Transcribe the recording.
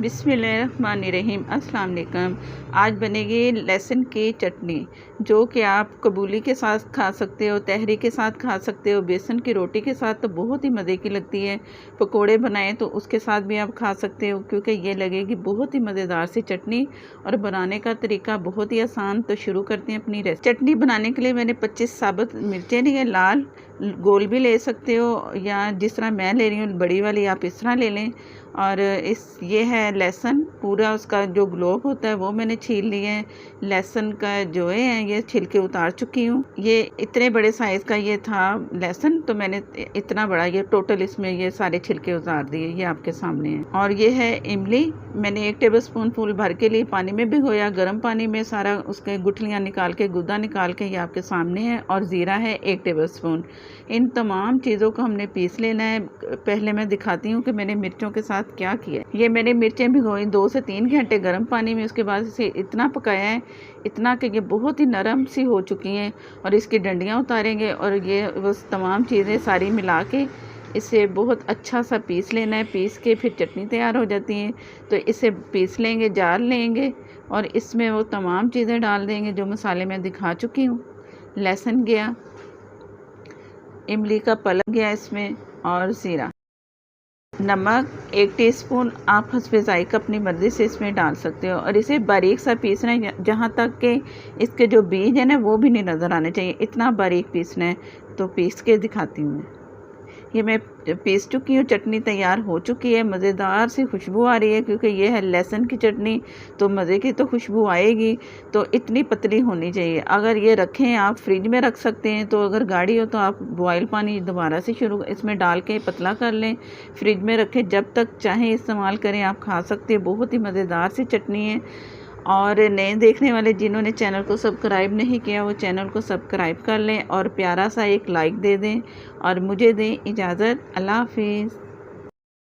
बिस्मिल्लाहिर्रहमानिर्रहीम। अस्सलाम वालेकुम। आज बनेगी लहसुन की चटनी, जो कि आप कबूली के साथ खा सकते हो, तहरी के साथ खा सकते हो, बेसन की रोटी के साथ तो बहुत ही मज़े की लगती है। पकोड़े बनाएं तो उसके साथ भी आप खा सकते हो, क्योंकि ये लगेगी बहुत ही मज़ेदार सी चटनी। और बनाने का तरीका बहुत ही आसान। तो शुरू करते हैं अपनी रेसिपी। चटनी बनाने के लिए मैंने 25 साबुत मिर्चें ली हैं, लाल। गोल भी ले सकते हो, या जिस तरह मैं ले रही हूँ बड़ी वाली, आप इस तरह ले लें। और ये है लहसुन, पूरा उसका जो ग्लोब होता है वो मैंने छील लिया है। लहसुन का जो है ये छिलके उतार चुकी हूँ। ये इतने बड़े साइज़ का ये था लहसुन, तो मैंने इतना बड़ा ये टोटल इसमें ये सारे छिलके उतार दिए। ये आपके सामने है। और ये है इमली, मैंने 1 टेबलस्पून फूल भर के लिए पानी में भिगोया, गर्म पानी में, सारा उसके गुठलियाँ निकाल के, गुदा निकाल के, ये आपके सामने है। और ज़ीरा है 1 टेबलस्पून। इन तमाम चीज़ों को हमने पीस लेना है। पहले मैं दिखाती हूँ कि मैंने मिर्चों के साथ क्या किया। ये मैंने मिर्चें भिगोई 2 से 3 घंटे गर्म पानी में। उसके बाद इसे इतना पकाया है, इतना कि ये बहुत ही नरम सी हो चुकी हैं। और इसकी डंडियाँ उतारेंगे और ये बस तमाम चीज़ें सारी मिला के इसे बहुत अच्छा सा पीस लेना है। पीस के फिर चटनी तैयार हो जाती है। तो इसे पीस लेंगे, जार लेंगे और इसमें वो तमाम चीज़ें डाल देंगे जो मसाले मैं दिखा चुकी हूँ। लहसुन गया, इमली का पल्प गया इसमें, और ज़ीरा। नमक 1 टीस्पून, आप हस्बे ज़ायक़ा अपनी मर्ज़ी से इसमें डाल सकते हो। और इसे बारीक सा पीसना है, जहाँ तक कि इसके जो बीज है ना वो भी नहीं नज़र आने चाहिए, इतना बारीक पीसना है। तो पीस के दिखाती हूँ मैं। ये मैं पीस चुकी हूँ, चटनी तैयार हो चुकी है। मज़ेदार सी खुशबू आ रही है, क्योंकि ये है लहसुन की चटनी, तो मज़े की तो खुशबू आएगी। तो इतनी पतली होनी चाहिए। अगर ये रखें, आप फ्रिज में रख सकते हैं। तो अगर गाढ़ी हो तो आप बॉयल पानी दोबारा से शुरू इसमें डाल के पतला कर लें, फ्रिज में रखें, जब तक चाहें इस्तेमाल करें, आप खा सकते हैं। बहुत ही मज़ेदार सी चटनी है। और नए देखने वाले जिन्होंने चैनल को सब्सक्राइब नहीं किया, वो चैनल को सब्सक्राइब कर लें और प्यारा सा एक लाइक दे दें। और मुझे दें इजाज़त। अल्लाह हाफिज़।